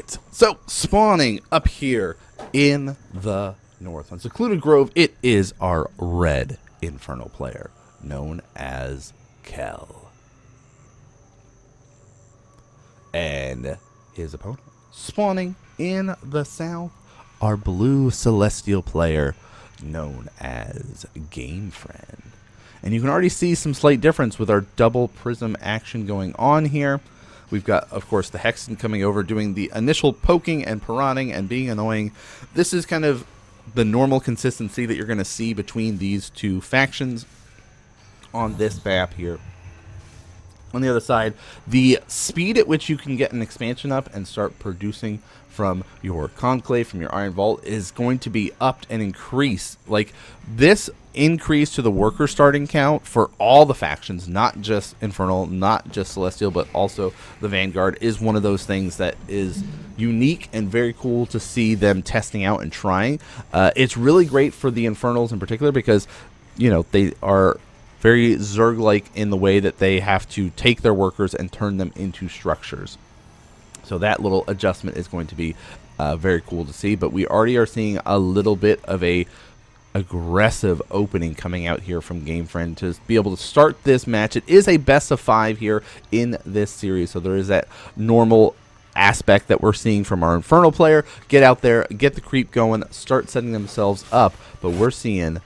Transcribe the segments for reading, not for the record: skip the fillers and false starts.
Alright, so spawning up here in the north on Secluded Grove, it is our red Infernal player, known as Kel. And his opponent, spawning in the south, our blue Celestial player, known as Gamefriend. And you can already see some slight difference with our double prism action going on here. We've got, of course, the Hexen coming over, doing the initial poking and piranhing and being annoying. This is kind of the normal consistency that you're going to see between these two factions on this map here. On the other side, the speed at which you can get an expansion up and start producing from your Conclave, from your Iron Vault, is going to be upped and increased. Like, this increase to the worker starting count for all the factions, not just Infernal, not just Celestial, but also the Vanguard, is one of those things that is unique and very cool to see them testing out and trying. It's really great for the Infernals in particular because, you know, they are very Zerg-like in the way that they have to take their workers and turn them into structures. So that little adjustment is going to be very cool to see. But we already are seeing a little bit of a aggressive opening coming out here from Gamefriend to be able to start this match. It is a best of 5 here in this series, so there is that normal aspect that we're seeing from our Infernal player. Get out there, get the creep going, start setting themselves up. But we're seeing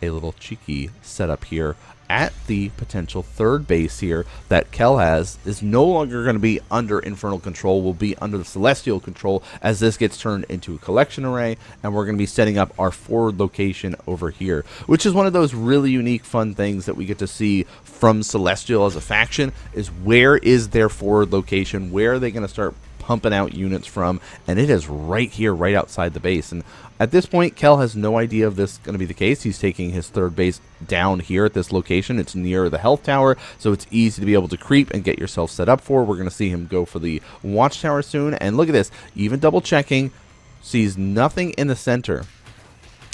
a little cheeky setup here at the potential third base here that Kel has is no longer going to be under Infernal control, will be under the Celestial control as this gets turned into a collection array, and we're going to be setting up our forward location over here, which is one of those really unique fun things that we get to see from Celestial as a faction, is where is their forward location, where are they going to start pumping out units from, and it is right here, right outside the base. And at this point, Kel has no idea if this is going to be the case. He's taking his third base down here at this location. It's near the health tower, so it's easy to be able to creep and get yourself set up for. We're going to see him go for the watchtower soon, and look at this, even double checking, sees nothing in the center.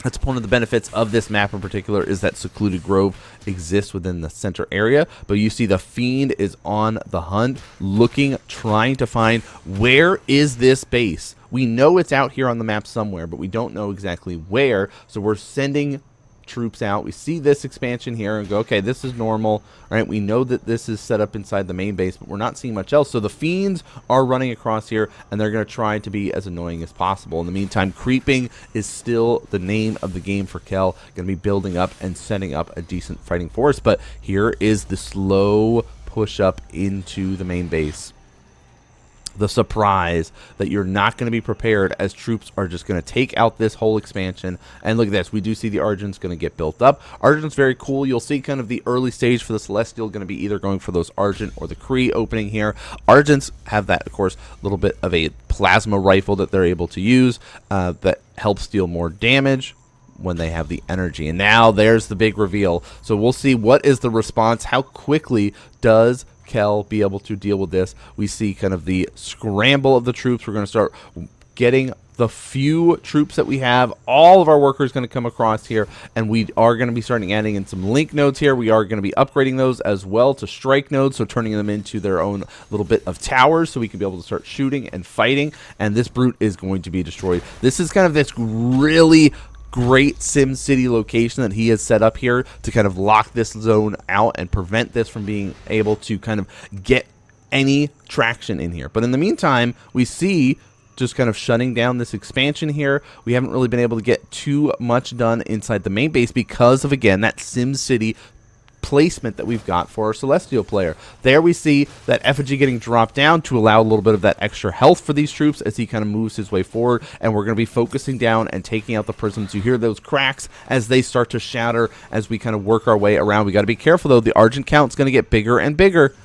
That's one of the benefits of this map in particular, is that Secluded Grove exists within the center area. But you see the Fiend is on the hunt, looking, trying to find where is this base. We know it's out here on the map somewhere, but we don't know exactly where. So we're sending troops out. We see this expansion here and go, okay, this is normal, right? We know that this is set up inside the main base, but we're not seeing much else. So the Fiends are running across here, and they're going to try to be as annoying as possible. In the meantime, creeping is still the name of the game for Kel. Going to be building up and setting up a decent fighting force, but here is the slow push up into the main base. The surprise that you're not going to be prepared, as troops are just going to take out this whole expansion. And look at this, we do see the Argent's going to get built up. Argent's very cool. You'll see kind of the early stage for the Celestial going to be either going for those Argent or the Kree opening here. Argents have that, of course, little bit of a plasma rifle that they're able to use that helps deal more damage when they have the energy. And now there's the big reveal. So we'll see what is the response. How quickly does Kel be able to deal with this? We see kind of the scramble of the troops. We're going to start getting the few troops that we have. All of our workers going to come across here, and we are going to be starting adding in some link nodes here. We are going to be upgrading those as well to strike nodes, so turning them into their own little bit of towers so we can be able to start shooting and fighting, and this brute is going to be destroyed. This is kind of this really great Sim City location that he has set up here to kind of lock this zone out and prevent this from being able to kind of get any traction in here. But in the meantime, we see just kind of shutting down this expansion here. We haven't really been able to get too much done inside the main base because of, again, that Sim City placement that we've got for our Celestial player. There we see that effigy getting dropped down to allow a little bit of that extra health for these troops as he kind of moves his way forward, and we're going to be focusing down and taking out the prisms. You hear those cracks as they start to shatter as we kind of work our way around. We got to be careful though, the Argent count's going to get bigger and bigger.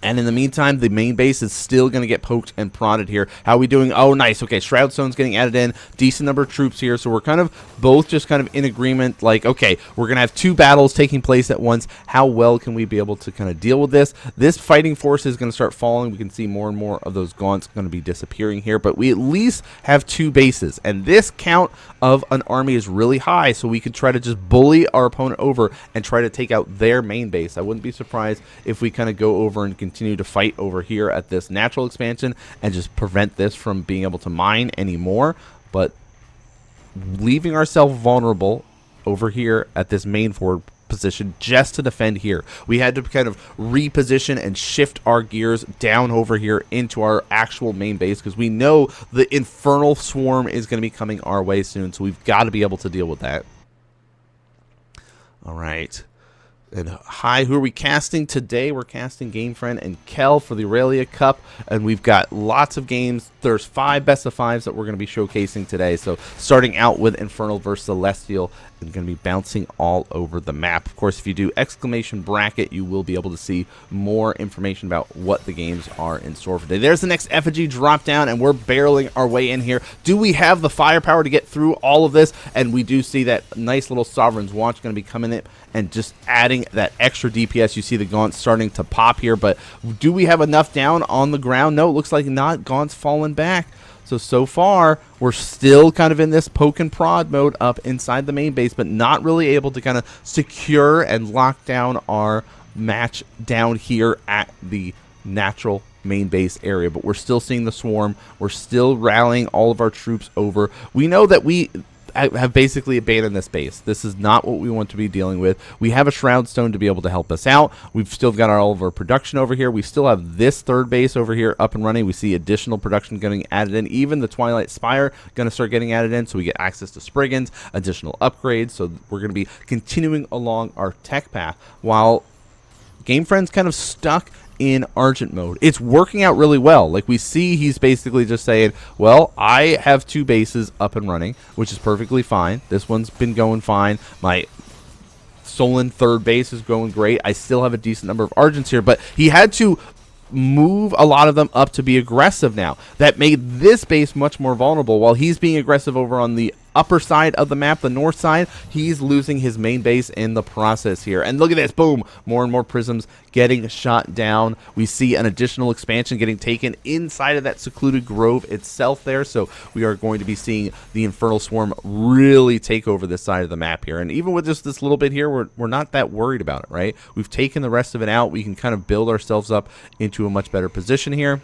And in the meantime, the main base is still going to get poked and prodded here. How are we doing? Oh, nice. Okay, Shroud Stone's getting added in. Decent number of troops here. So we're kind of both just kind of in agreement. Like, okay, we're going to have 2 battles taking place at once. How well can we be able to kind of deal with this? This fighting force is going to start falling. We can see more and more of those gaunts going to be disappearing here. But we at least have 2 bases. And this count of an army is really high. So we could try to just bully our opponent over and try to take out their main base. I wouldn't be surprised if we kind of go over and continue continue to fight over here at this natural expansion and just prevent this from being able to mine anymore. But leaving ourselves vulnerable over here at this main forward position just to defend here. We had to kind of reposition and shift our gears down over here into our actual main base because we know the Infernal Swarm is going to be coming our way soon, so we've got to be able to deal with that. All right. And hi, who are we casting today? We're casting Gamefriend and Kel for the Aurelia Cup, and we've got lots of games. There's 5 best of 5s that we're going to be showcasing today. So starting out with Infernal versus Celestial, and going to be bouncing all over the map. Of course, if you do exclamation bracket, you will be able to see more information about what the games are in store for today. There's the next effigy drop down, and we're barreling our way in here. Do we have the firepower to get through all of this? And we do see that nice little Sovereign's Watch going to be coming in and just adding that extra DPS. You see the Gaunt starting to pop here, but do we have enough down on the ground? No, it looks like not. Gaunt's fallen back. So far, we're still kind of in this poke and prod mode up inside the main base, but not really able to kind of secure and lock down our match down here at the natural main base area. But we're still seeing the swarm. We're still rallying all of our troops over. We know that we have basically abandoned this base. This is not what we want to be dealing with. We have a Shroud Stone to be able to help us out. We've still got all of our production over here. We still have this third base over here up and running. We see additional production getting added in. Even the Twilight Spire going to start getting added in, so we get access to Spriggans, additional upgrades. So we're going to be continuing along our tech path while Gamefriend's kind of stuck in Argent mode. It's working out really well. Like we see, he's basically just saying, well, I have 2 bases up and running, which is perfectly fine. This one's been going fine. My Solon third base is going great. I still have a decent number of Argents here, but he had to move a lot of them up to be aggressive now. That made this base much more vulnerable. While he's being aggressive over on the upper side of the map, the north side, he's losing his main base in the process here. And look at this, boom, more and more prisms getting shot down. We see an additional expansion getting taken inside of that secluded grove itself there, so we are going to be seeing the Infernal Swarm really take over this side of the map here. And even with just this little bit here, we're not that worried about it, right? We've taken the rest of it out. We can kind of build ourselves up into a much better position here.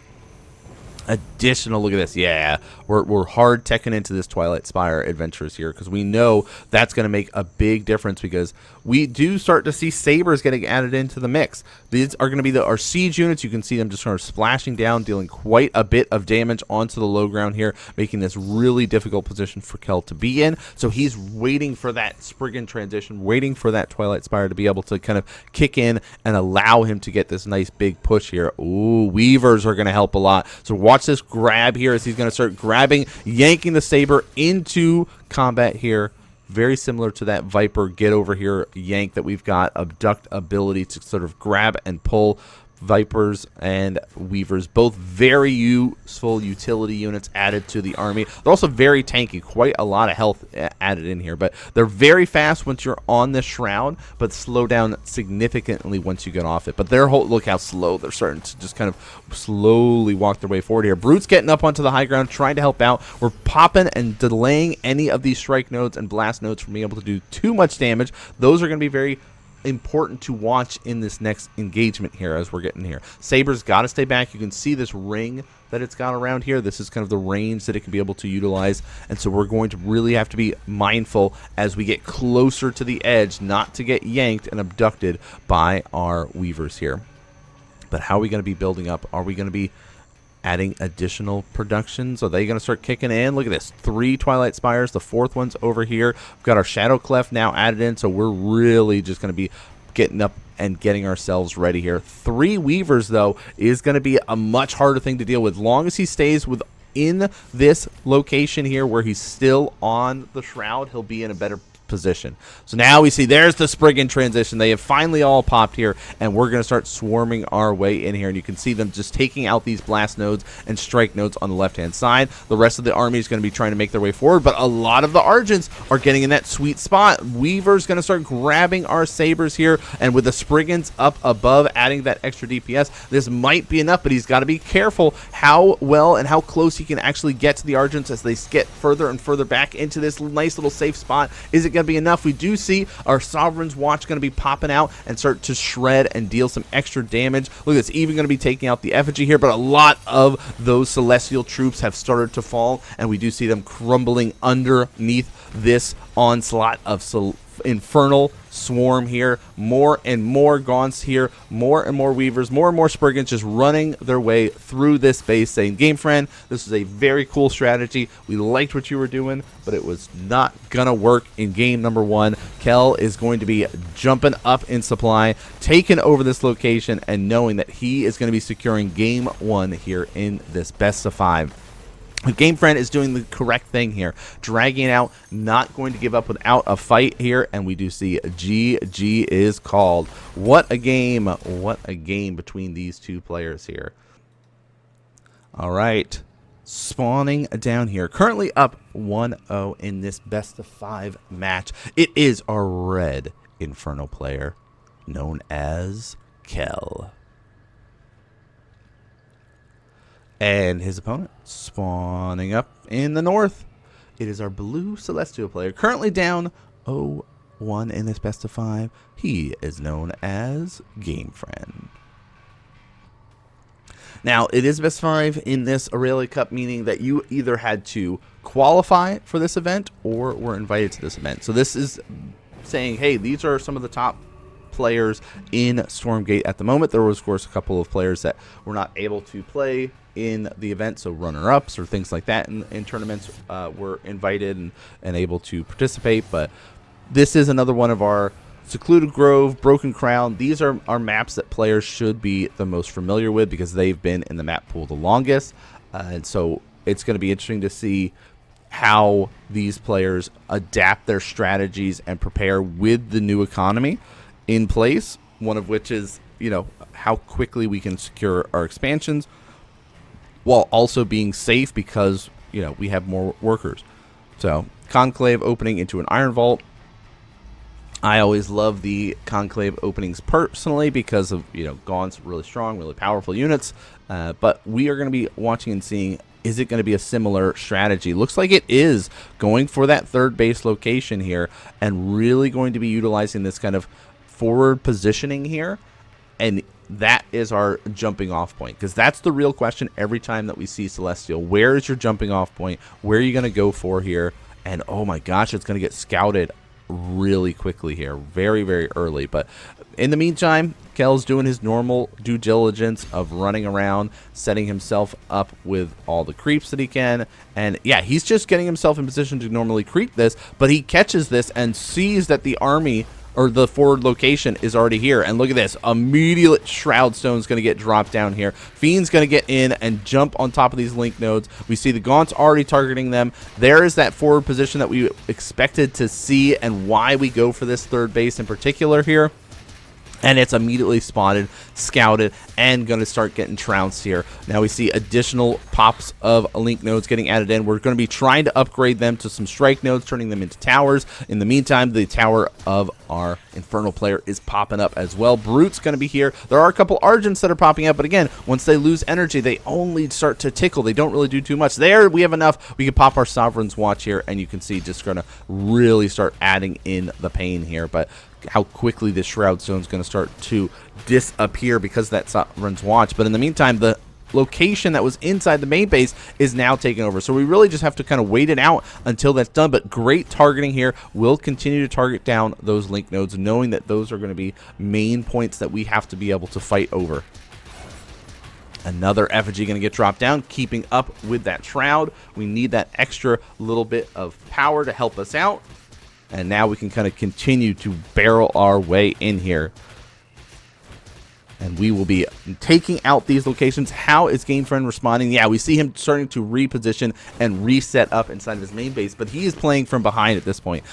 Additional, look at this, yeah, we're hard teching into this Twilight Spire adventures here because we know that's going to make a big difference because we do start to see sabers getting added into the mix. These are going to be our siege units. You can see them just sort of splashing down, dealing quite a bit of damage onto the low ground here, making this really difficult position for Kel to be in. So he's waiting for that Spriggan transition, waiting for that Twilight Spire to be able to kind of kick in and allow him to get this nice big push here. Ooh, Weavers are going to help a lot. So watch this grab here as he's going to start grabbing, yanking the saber into combat here. Very similar to that Viper get over here yank that we've got. Abduct ability to sort of grab and pull. Vipers and Weavers, both very useful utility units added to the army. They're also very tanky, quite a lot of health added in here, but they're very fast once you're on the shroud, but slow down significantly once you get off it. But their whole, look how slow they're starting to just kind of slowly walk their way forward here. Brute's getting up onto the high ground, trying to help out. We're popping and delaying any of these strike nodes and blast nodes from being able to do too much damage. Those are going to be very important to watch in this next engagement here as we're getting here. Saber's got to stay back. You can see this ring that it's got around here. This is kind of the range that it can be able to utilize, and so we're going to really have to be mindful as we get closer to the edge not to get yanked and abducted by our Weavers here. But how are we going to be building up? Are we going to be adding additional productions? Are they going to start kicking in? Look at this, 3 Twilight Spires. The 4th one's over here. We've got our Shadow Cleft now added in, so we're really just going to be getting up and getting ourselves ready here. 3 Weavers, though, is going to be a much harder thing to deal with. As long as he stays within this location here where he's still on the shroud, he'll be in a better position. So now we see there's the Spriggan transition. They have finally all popped here, and we're going to start swarming our way in here, and you can see them just taking out these blast nodes and strike nodes on the left hand side. The rest of the army is going to be trying to make their way forward, but a lot of the Argents are getting in that sweet spot. Weaver's going to start grabbing our sabers here, and with the Spriggans up above adding that extra DPS, this might be enough, but he's got to be careful how well and how close he can actually get to the Argents as they get further and further back into this nice little safe spot. Is it going going to be enough. We do see our Sovereign's Watch going to be popping out and start to shred and deal some extra damage. Look, it's even going to be taking out the effigy here, but a lot of those Celestial troops have started to fall, and we do see them crumbling underneath this onslaught of Infernal swarm here. More and more Gaunts here, more and more Weavers, more and more Spriggans just running their way through this base, saying, Gamefriend, this is a very cool strategy. We liked what you were doing, but it was not gonna work in game number 1. Kel is going to be jumping up in supply, taking over this location, and knowing that he is going to be securing game 1 here in this best of 5. Gamefriend is doing the correct thing here, dragging it out, not going to give up without a fight here, and we do see GG is called. What a game between these two players here. All right, spawning down here, currently up 1-0 in this best of 5 match. It is our red Infernal player known as Kel. And his opponent spawning up in the north. It is our blue Celestial player, currently down 0-1 in this best of 5. He is known as Gamefriend. Now, it is best 5 in this Aureil Cup, meaning that you either had to qualify for this event or were invited to this event. So this is saying, hey, these are some of the top players in Stormgate at the moment. There was, of course, a couple of players that were not able to play in the event, so runner-ups or things like that in tournaments were invited and able to participate. But this is another one of our Secluded Grove, Broken Crown. These are our maps that players should be the most familiar with because they've been in the map pool the longest. And so it's going to be interesting to see how these players adapt their strategies and prepare with the new economy in place, one of which is, you know, how quickly we can secure our expansions while also being safe because, you know, we have more workers. So Conclave opening into an Iron Vault. I always love the Conclave openings personally because of, you know, Gaunt's really strong, really powerful units. But we are going to be watching and seeing, is it going to be a similar strategy? Looks like it is, going for that third base location here and really going to be utilizing this kind of forward positioning here. And that is our jumping off point, because that's the real question every time that we see Celestial. Where is your jumping off point? Where are you going to go for here? And oh my gosh, it's going to get scouted really quickly here, very, very early. But in the meantime, Kel's doing his normal due diligence of running around, setting himself up with all the creeps that he can. And yeah, he's just getting himself in position to normally creep this, but he catches this and sees that the army or the forward location is already here. And look at this, immediate Shroud Stone is going to get dropped down here. Fiend's going to get in and jump on top of these link nodes. We see the Gaunt's already targeting them. There is that forward position that we expected to see and why we go for this third base in particular here. And it's immediately spotted, scouted, and going to start getting trounced here. Now we see additional pops of link nodes getting added in. We're going to be trying to upgrade them to some strike nodes, turning them into towers. In the meantime, the tower of our Infernal player is popping up as well. Brute's going to be here. There are a couple Argents that are popping up, but again, once they lose energy, they only start to tickle. They don't really do too much. There, we have enough. We can pop our Sovereign's Watch here, and you can see just going to really start adding in the pain here. But how quickly this Shroud Stone is going to start to disappear because of that Sovereign's Watch. But in the meantime, the location that was inside the main base is now taken over. So we really just have to kind of wait it out until that's done. But great targeting here. We'll continue to target down those link nodes, knowing that those are going to be main points that we have to be able to fight over. Another effigy going to get dropped down, keeping up with that Shroud. We need that extra little bit of power to help us out. And now we can kind of continue to barrel our way in here. And we will be taking out these locations. How is Gamefriend responding? Yeah, we see him starting to reposition and reset up inside of his main base. But he is playing from behind at this point.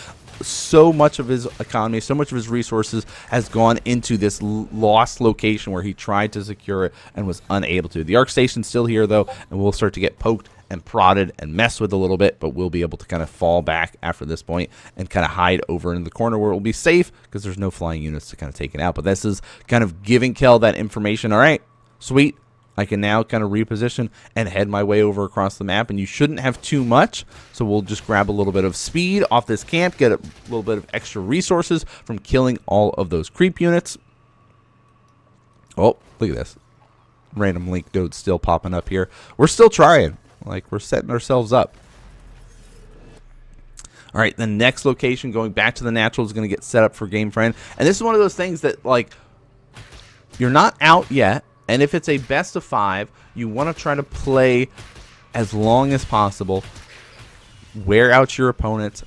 So much of his economy, so much of his resources has gone into this lost location where he tried to secure it and was unable to. The Arc Station's still here, though, and we'll start to get poked and prodded and messed with a little bit, but we'll be able to kind of fall back after this point and kind of hide over in the corner where it will be safe because there's no flying units to kind of take it out. But this is kind of giving Kel that information. All right, sweet. I can now kind of reposition and head my way over across the map, and you shouldn't have too much, so we'll just grab a little bit of speed off this camp, get a little bit of extra resources from killing all of those creep units. Oh, look at this. Random link nodes still popping up here. We're still trying. Like, we're setting ourselves up. All right, the next location, going back to the natural, is going to get set up for Gamefriend. And this is one of those things that, like, you're not out yet. And if it's a best of 5, you want to try to play as long as possible. Wear out your opponents.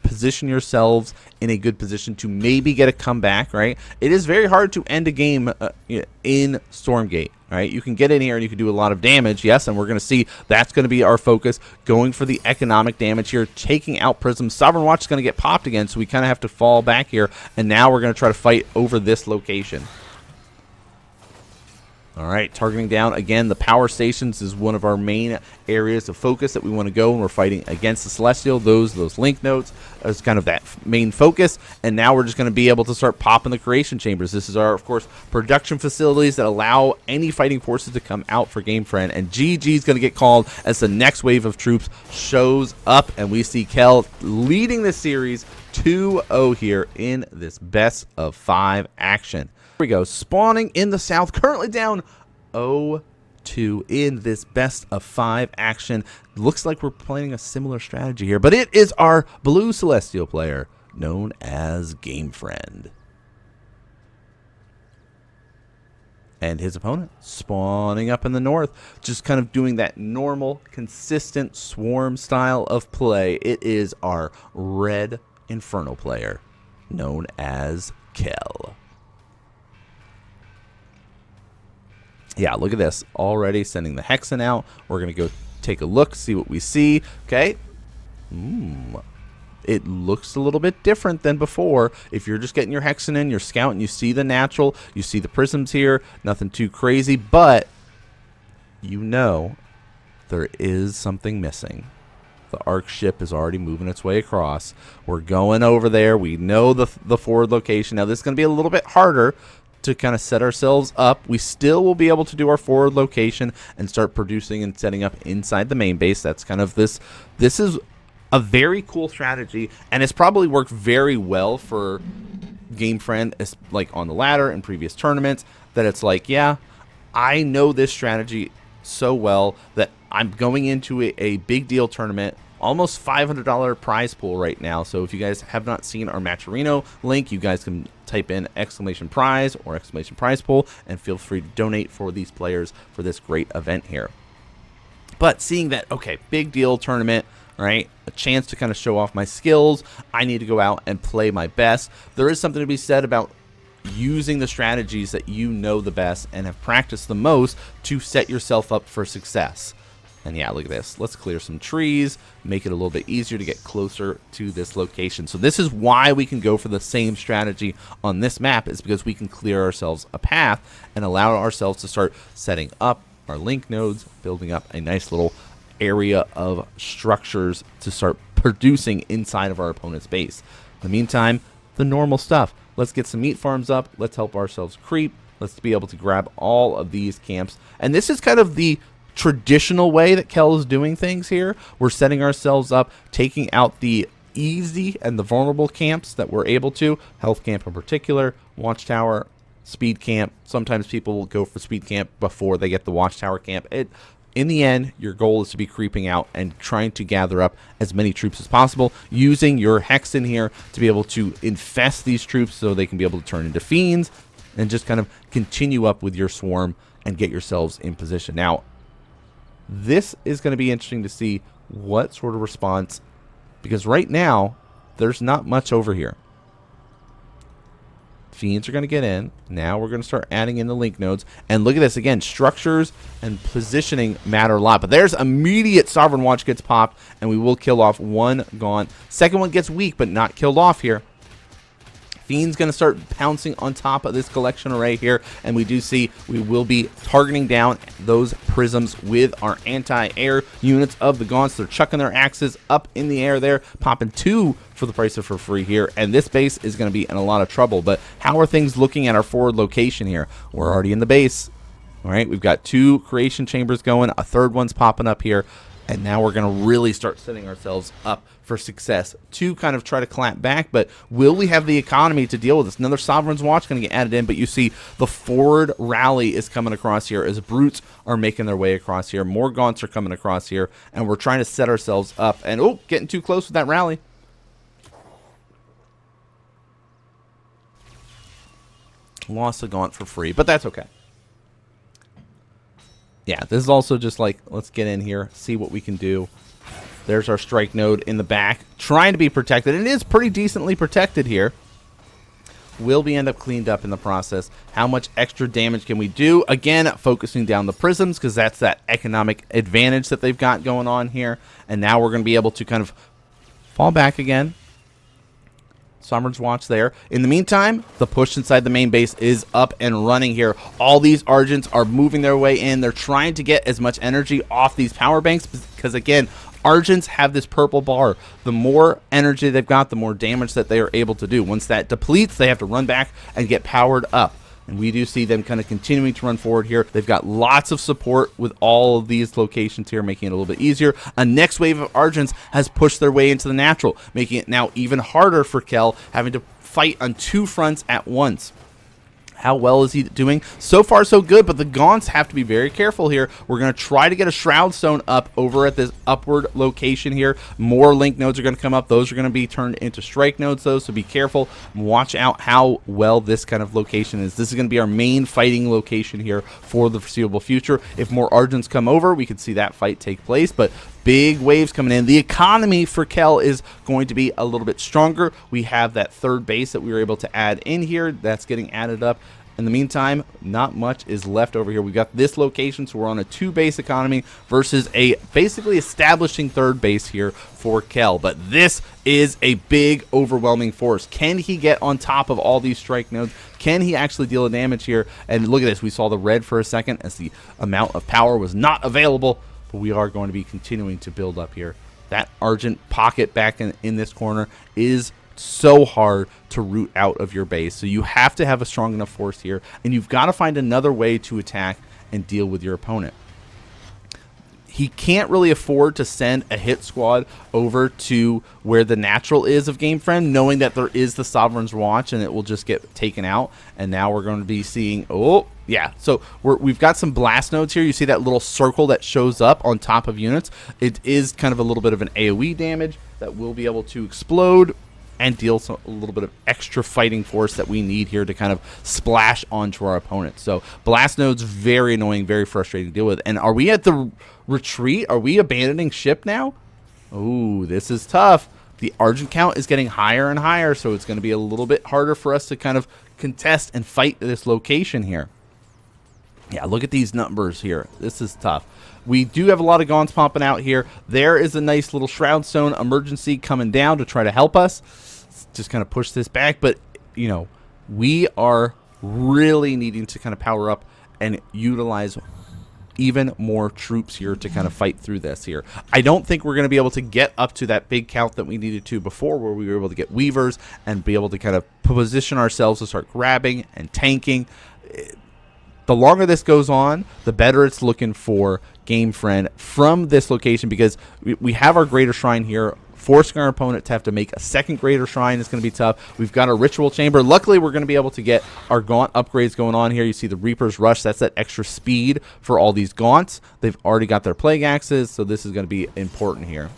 Position yourselves in a good position to maybe get a comeback, right? It is very hard to end a game in Stormgate, right? You can get in here and you can do a lot of damage, yes, and we're going to see that's going to be our focus, going for the economic damage here, taking out Prisms. Sovereign Watch is going to get popped again, so we kind of have to fall back here, and now we're going to try to fight over this location. All right, targeting down again. The power stations is one of our main areas of focus that we want to go when we're fighting against the Celestial. Those link nodes is kind of that main focus. And now we're just going to be able to start popping the creation chambers. This is our, of course, production facilities that allow any fighting forces to come out for Gamefriend. And GG is going to get called as the next wave of troops shows up, and we see Kel leading this series 2-0 here in this best of 5 action. We go, spawning in the south, currently down 0-2 in this best of 5 action. Looks like we're playing a similar strategy here, but it is our blue Celestial player known as Gamefriend. And his opponent spawning up in the north, just kind of doing that normal, consistent swarm style of play. It is our red Infernal player known as Kel. Yeah, look at this. Already sending the Hexen out. We're going to go take a look, see what we see. Okay. It looks a little bit different than before. If you're just getting your Hexen in, your Scout, and you see the natural, you see the Prisms here, nothing too crazy, but you know there is something missing. The Arc ship is already moving its way across. We're going over there. We know the forward location. Now, this is going to be a little bit harder to kind of set ourselves up. We still will be able to do our forward location and start producing and setting up inside the main base. That's kind of this is a very cool strategy, and it's probably worked very well for Gamefriend, like on the ladder and previous tournaments, that it's like, yeah, I know this strategy so well that I'm going into a big deal tournament, almost $500 prize pool right now. So if you guys have not seen our Matcherino link, you guys can type in !prize or !prize pool and feel free to donate for these players for this great event here. But seeing that, okay, big deal tournament, right? A chance to kind of show off my skills. I need to go out and play my best. There is something to be said about using the strategies that you know the best and have practiced the most to set yourself up for success. And yeah, look at this. Let's clear some trees, make it a little bit easier to get closer to this location. So this is why we can go for the same strategy on this map, is because we can clear ourselves a path and allow ourselves to start setting up our link nodes, building up a nice little area of structures to start producing inside of our opponent's base. In the meantime, the normal stuff. Let's get some meat farms up. Let's help ourselves creep. Let's be able to grab all of these camps. And this is kind of the traditional way that Kel is doing things here. We're setting ourselves up, taking out the easy and the vulnerable camps that we're able to. Health camp in particular, watchtower, speed camp. Sometimes people will go for speed camp before they get the watchtower camp. In the end, your goal is to be creeping out and trying to gather up as many troops as possible, using your Hexen here to be able to infest these troops so they can be able to turn into fiends, and just kind of continue up with your swarm and get yourselves in position. Now, this is going to be interesting to see what sort of response, because right now, there's not much over here. Fiends are going to get in. Now we're going to start adding in the link nodes. And look at this again. Structures and positioning matter a lot. But there's immediate Sovereign Watch gets popped, and we will kill off one gone. Second one gets weak, but not killed off here. Fiend's going to start pouncing on top of this collection array here, and we do see we will be targeting down those prisms with our anti-air units of the gaunts. They're chucking their axes up in the air there, popping 2 for the price of for free here, and this base is going to be in a lot of trouble. But how are things looking at our forward location here? We're already in the base. All right, we've got 2 creation chambers going. A third one's popping up here. And now we're going to really start setting ourselves up for success to kind of try to clamp back. But will we have the economy to deal with this? Another Sovereign's Watch going to get added in. But you see the forward rally is coming across here as Brutes are making their way across here. More Gaunts are coming across here. And we're trying to set ourselves up. And, oh, getting too close with that rally. Lost a Gaunt for free, but that's okay. Yeah, this is also just like, let's get in here, see what we can do. There's our strike node in the back, trying to be protected. It is pretty decently protected here. Will we end up cleaned up in the process? How much extra damage can we do? Again, focusing down the prisms, because that's that economic advantage that they've got going on here. And now we're going to be able to kind of fall back again. Sovereign's Watch there. In the meantime, the push inside the main base is up and running here. All these Argents are moving their way in. They're trying to get as much energy off these power banks because, again, Argents have this purple bar. The more energy they've got, the more damage that they are able to do. Once that depletes, they have to run back and get powered up. And we do see them kind of continuing to run forward here. They've got lots of support with all of these locations here, making it a little bit easier. A next wave of Argents has pushed their way into the natural, making it now even harder for Kel, having to fight on 2 fronts at once. How well is he doing? So far, so good, but the Gaunts have to be very careful here. We're going to try to get a Shroud Stone up over at this upward location here. More Link nodes are going to come up. Those are going to be turned into Strike nodes, though, so be careful. Watch out how well this kind of location is. This is going to be our main fighting location here for the foreseeable future. If more Argents come over, we could see that fight take place, but big waves coming in. The economy for Kel is going to be a little bit stronger. We have that third base that we were able to add in here. That's getting added up. In the meantime, not much is left over here. We've got this location, so we're on a 2-base economy versus a basically establishing third base here for Kel. But this is a big, overwhelming force. Can he get on top of all these strike nodes? Can he actually deal damage here? And look at this. We saw the red for a second as the amount of power was not available. But we are going to be continuing to build up here. That Argent pocket back in this corner is so hard to root out of your base. So you have to have a strong enough force here, and you've got to find another way to attack and deal with your opponent. He can't really afford to send a hit squad over to where the natural is of Gamefriend, knowing that there is the Sovereign's Watch and it will just get taken out. And now we're going to be seeing, oh, yeah. So we've got some blast nodes here. You see that little circle that shows up on top of units. It is kind of a little bit of an AoE damage that will be able to explode and deal a little bit of extra fighting force that we need here to kind of splash onto our opponent. So blast nodes, very annoying, very frustrating to deal with. And are we at the retreat? Are we abandoning ship now? Oh, this is tough. The Argent count is getting higher and higher, so it's going to be a little bit harder for us to kind of contest and fight this location here. Yeah, look at these numbers here. This is tough. We do have a lot of Gaunts popping out here. There is a nice little Shroud Stone emergency coming down to try to help us. Just kind of push this back. But, you know, we are really needing to kind of power up and utilize even more troops here to kind of fight through this here. I don't think we're going to be able to get up to that big count that we needed to before, where we were able to get Weavers and be able to kind of position ourselves to start grabbing and tanking. The longer this goes on, the better it's looking for Gamefriend from this location, because we have our Greater Shrine here. Forcing our opponent to have to make a second Greater Shrine is going to be tough. We've got a Ritual Chamber. Luckily, we're going to be able to get our Gaunt upgrades going on here. You see the Reaper's Rush. That's that extra speed for all these Gaunts. They've already got their Plague Axes, so this is going to be important here.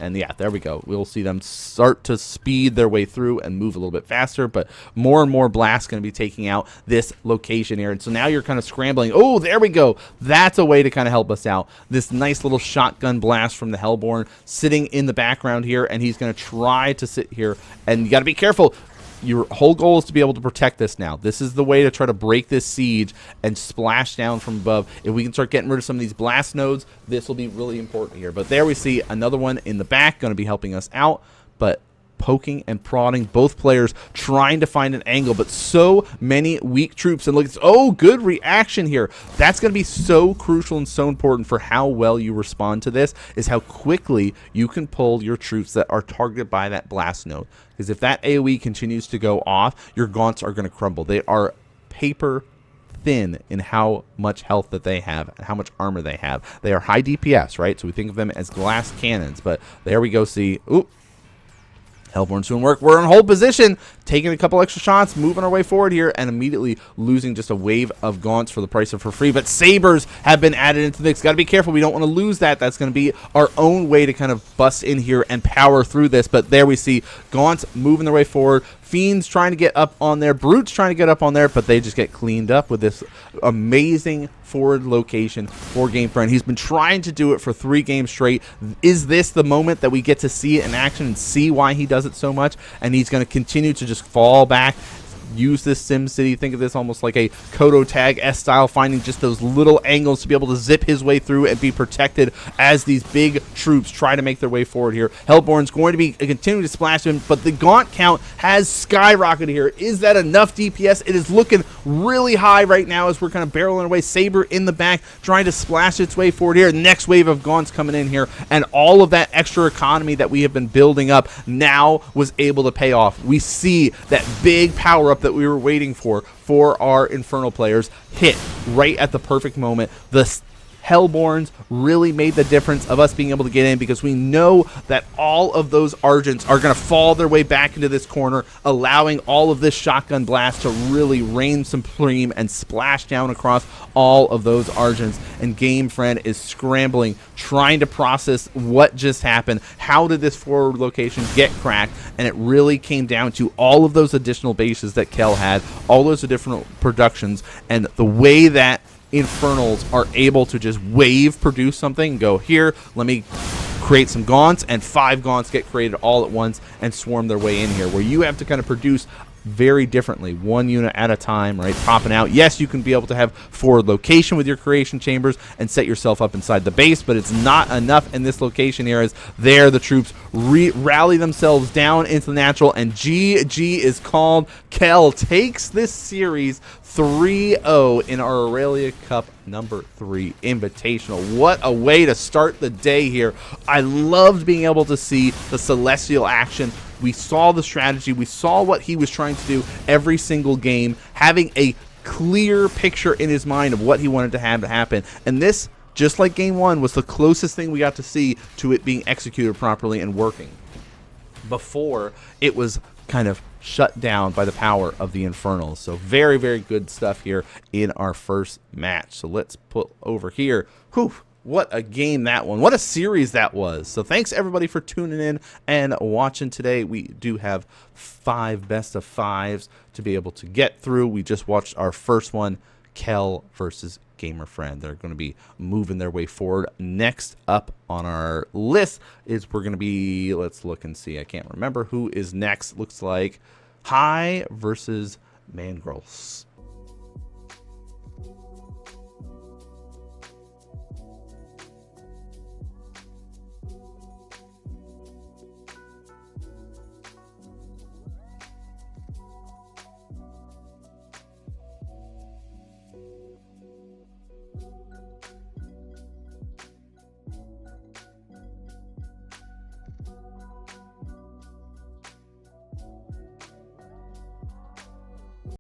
And yeah, there we go. We'll see them start to speed their way through and move a little bit faster, but more and more blasts going to be taking out this location here. And so now you're kind of scrambling. Oh, there we go. That's a way to kind of help us out. This nice little shotgun blast from the Hellborn sitting in the background here, and he's going to try to sit here. And you got to be careful. Your whole goal is to be able to protect this now. This is the way to try to break this siege and splash down from above. If we can start getting rid of some of these blast nodes, this will be really important here. But there we see another one in the back going to be helping us out. But poking and prodding, both players trying to find an angle, but so many weak troops. And look, oh, good reaction here. That's going to be so crucial and so important for how well you respond to this, is how quickly you can pull your troops that are targeted by that blast node. Because if that AoE continues to go off, your Gaunts are going to crumble. They are paper thin in how much health that they have and how much armor they have. They are high DPS, right? So we think of them as glass cannons, but there we go. See, oop. Hellborn's doing work. We're in hold position, taking a couple extra shots, moving our way forward here, and immediately losing just a wave of gaunts for the price of for free. But sabers have been added into the mix. Got to be careful. We don't want to lose that. That's going to be our own way to kind of bust in here and power through this. But there we see gaunts moving their way forward. Fiends trying to get up on there. Brutes trying to get up on there, but they just get cleaned up with this amazing forward location for Gamefriend. He's been trying to do it for 3 games straight. Is this the moment that we get to see it in action and see why he does it so much? And he's going to continue to just fall back, use this SimCity. Think of this almost like a Kodo Tag S style, finding just those little angles to be able to zip his way through and be protected as these big troops try to make their way forward here. Hellborn's going to be continuing to splash him, but the gaunt count has skyrocketed here. Is that enough DPS? It is looking really high right now as we're kind of barreling away. Saber in the back trying to splash its way forward here. Next wave of gaunts coming in here, and all of that extra economy that we have been building up now was able to pay off. We see that big power up that we were waiting for our Infernal players hit right at the perfect moment. The Hellborns really made the difference of us being able to get in, because we know that all of those Argents are going to fall their way back into this corner, allowing all of this shotgun blast to really reign supreme and splash down across all of those Argents. And Gamefriend is scrambling, trying to process what just happened. How did this forward location get cracked? And it really came down to all of those additional bases that Kel had, all those additional productions, and the way that Infernals are able to just wave produce something and go, here, let me create some gaunts, and 5 gaunts get created all at once and swarm their way in here, where you have to kind of produce very differently, 1 unit at a time, right, popping out. Yes, you can be able to have forward location with your creation chambers and set yourself up inside the base, but it's not enough in this location here, as there the troops rally themselves down into the natural, and GG is called. Kel takes this series 3-0 in our Aurelia Cup number 3 Invitational. What a way to start the day here. I loved being able to see the Celestial action. We saw the strategy. We saw what he was trying to do every single game, having a clear picture in his mind of what he wanted to have happen. And this, just like game 1, was the closest thing we got to see to it being executed properly and working. Before, it was kind of shut down by the power of the Infernals. So very, very good stuff here in our first match. So let's put over here. Whew. What a game that one. What a series that was. So thanks everybody for tuning in and watching today. We do have 5 best of 5s to be able to get through. We just watched our first one, Kel versus Gamefriend. They're going to be moving their way forward. Next up on our list is we're going to be, let's look and see. I can't remember who is next. Looks like High versus Mangrels.